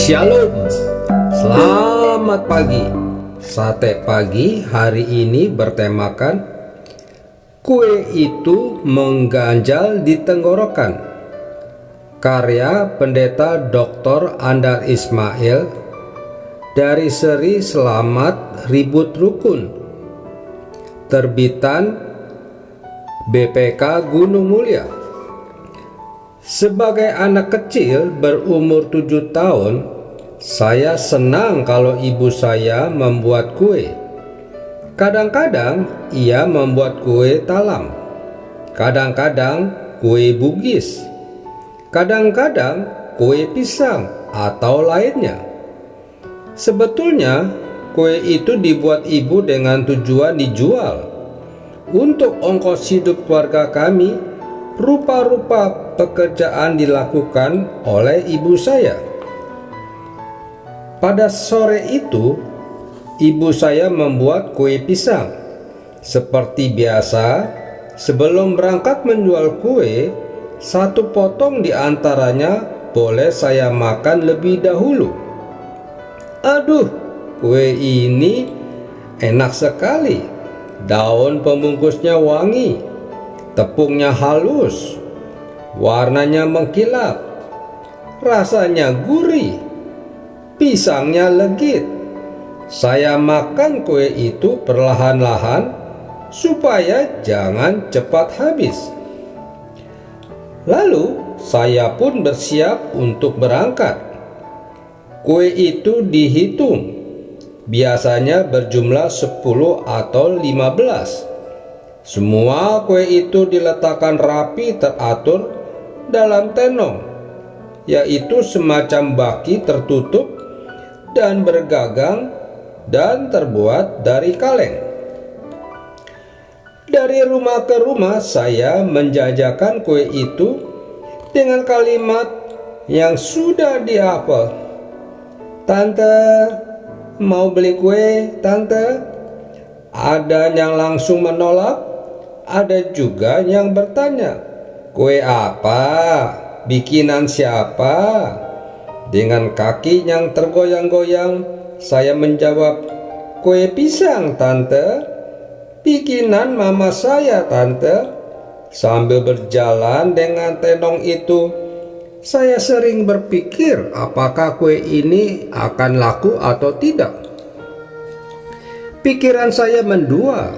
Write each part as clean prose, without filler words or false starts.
Shalom, selamat pagi. Sate pagi hari ini bertemakan kue itu mengganjal di tenggorokan. Karya Pendeta Dr. Andar Ismail dari seri Selamat Ribut Rukun, terbitan BPK Gunung Mulia. Sebagai anak kecil berumur 7 tahun, saya senang kalau ibu saya membuat kue. Kadang-kadang ia membuat kue talam, kadang-kadang kue bugis, kadang-kadang kue pisang atau lainnya. Sebetulnya kue itu dibuat ibu dengan tujuan dijual. Untuk ongkos hidup keluarga kami, rupa-rupa pekerjaan dilakukan oleh ibu saya. Pada sore itu, ibu saya membuat kue pisang. Seperti biasa, sebelum berangkat menjual kue, satu potong di antaranya boleh saya makan lebih dahulu. Aduh, kue ini enak sekali. Daun pembungkusnya wangi, tepungnya halus, warnanya mengkilap, rasanya gurih, pisangnya legit. Saya makan kue itu perlahan-lahan supaya jangan cepat habis. Lalu saya pun bersiap untuk berangkat. Kue itu dihitung, biasanya berjumlah 10 atau 15. Semua kue itu diletakkan rapi teratur dalam tenong, yaitu semacam baki tertutup dan bergagang dan terbuat dari kaleng. Dari rumah ke rumah saya menjajakan kue itu dengan kalimat yang sudah dihafal. "Tante, mau beli kue, Tante?" Ada yang langsung menolak, ada juga yang bertanya, "Kue apa? Bikinan siapa?" Dengan kaki yang tergoyang-goyang, saya menjawab, "Kue pisang, Tante. Bikinan mama saya, Tante." Sambil berjalan dengan tenong itu, saya sering berpikir apakah kue ini akan laku atau tidak. Pikiran saya mendua.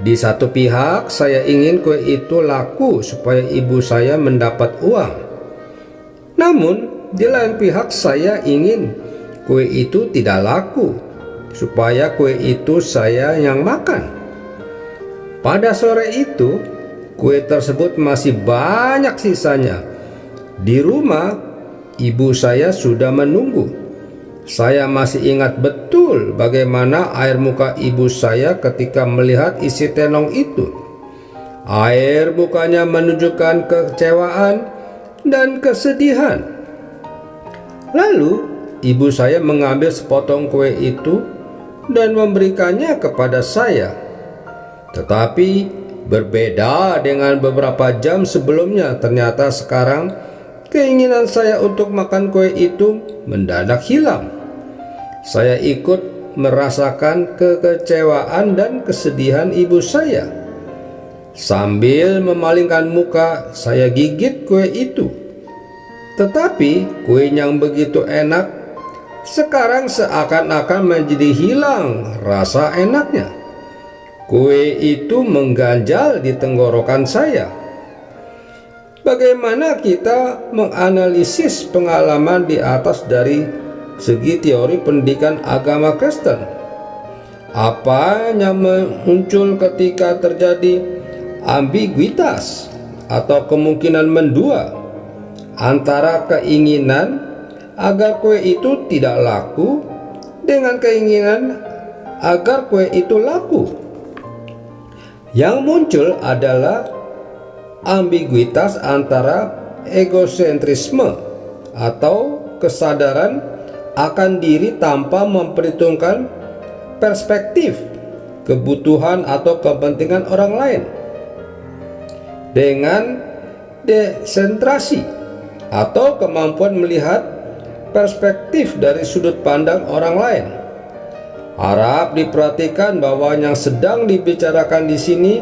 Di satu pihak, saya ingin kue itu laku supaya ibu saya mendapat uang. Namun, di lain pihak saya ingin kue itu tidak laku supaya kue itu saya yang makan. Pada sore itu, kue tersebut masih banyak sisanya. Di rumah, ibu saya sudah menunggu. Saya masih ingat betul bagaimana air muka ibu saya ketika melihat isi tenong itu. Air mukanya menunjukkan kekecewaan dan kesedihan. Lalu, ibu saya mengambil sepotong kue itu dan memberikannya kepada saya. Tetapi berbeda dengan beberapa jam sebelumnya, ternyata sekarang keinginan saya untuk makan kue itu mendadak hilang. Saya ikut merasakan kekecewaan dan kesedihan ibu saya. Sambil memalingkan muka, saya gigit kue itu. Tetapi kue yang begitu enak sekarang seakan-akan menjadi hilang rasa enaknya. Kue itu mengganjal di tenggorokan saya. Bagaimana kita menganalisis pengalaman di atas dari segi teori pendidikan agama Kristen? Apa yang muncul ketika terjadi ambiguitas atau kemungkinan mendua antara keinginan agar kue itu tidak laku dengan keinginan agar kue itu laku? Yang muncul adalah ambiguitas antara egosentrisme atau kesadaran akan diri tanpa memperhitungkan perspektif, kebutuhan atau kepentingan orang lain, dengan desentrasi atau kemampuan melihat perspektif dari sudut pandang orang lain. Harap diperhatikan bahwa yang sedang dibicarakan di sini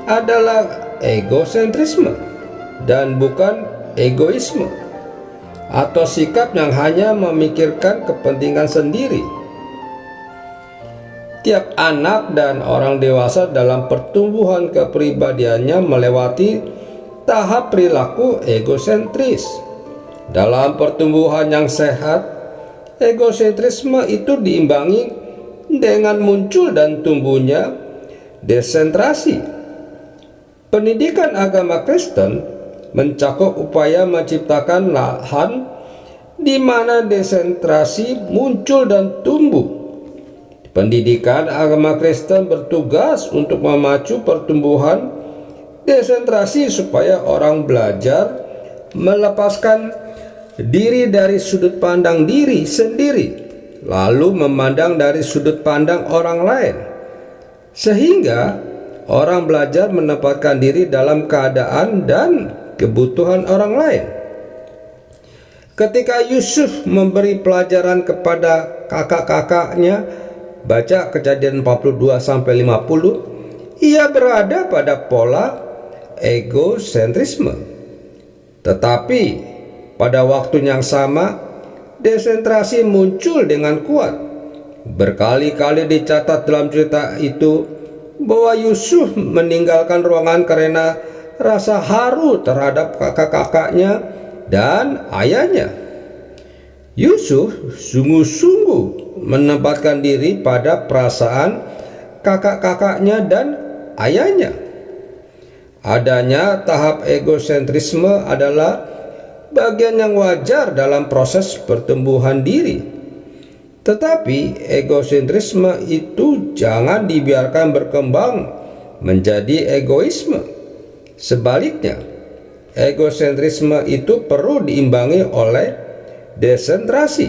adalah egosentrisme dan bukan egoisme, atau sikap yang hanya memikirkan kepentingan sendiri. Tiap anak dan orang dewasa dalam pertumbuhan kepribadiannya melewati tahap perilaku egosentris. Dalam pertumbuhan yang sehat, egosentrisme itu diimbangi dengan muncul dan tumbuhnya desentrasi. Pendidikan agama Kristen mencakup upaya menciptakan lahan di mana desentrasi muncul dan tumbuh. Pendidikan agama Kristen bertugas untuk memacu pertumbuhan desentrasi supaya orang belajar melepaskan diri dari sudut pandang diri sendiri, lalu memandang dari sudut pandang orang lain, sehingga orang belajar menempatkan diri dalam keadaan dan kebutuhan orang lain. Ketika Yusuf memberi pelajaran kepada kakak-kakaknya, baca Kejadian 42-50, ia berada pada pola egosentrisme. Tetapi pada waktu yang sama, desentrasi muncul dengan kuat. Berkali-kali dicatat dalam cerita itu bahwa Yusuf meninggalkan ruangan karena rasa haru terhadap kakak-kakaknya dan ayahnya. Yusuf sungguh-sungguh menempatkan diri pada perasaan kakak-kakaknya dan ayahnya. Adanya tahap egosentrisme adalah bagian yang wajar dalam proses pertumbuhan diri. Tetapi egosentrisme itu jangan dibiarkan berkembang menjadi egoisme. Sebaliknya, egosentrisme itu perlu diimbangi oleh desentrasi.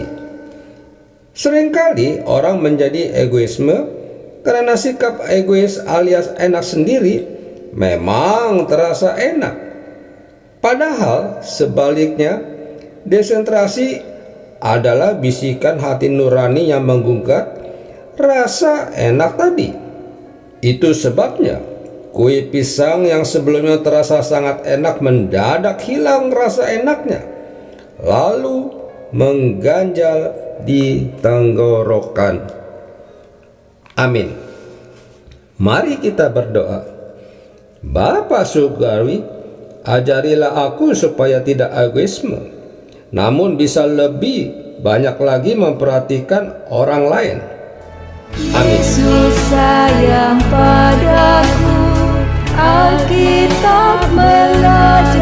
Seringkali orang menjadi egoisme karena sikap egois alias enak sendiri memang terasa enak. Padahal sebaliknya, desentrasi adalah bisikan hati nurani yang menggugat rasa enak tadi. Itu sebabnya kue pisang yang sebelumnya terasa sangat enak mendadak hilang rasa enaknya, lalu mengganjal di tenggorokan. Amin. Mari kita berdoa. Bapa surgawi, ajarilah aku supaya tidak egoisme, namun bisa lebih banyak lagi memperhatikan orang lain. Amin. Yesus sayang padaku, Alkitab melajarkan.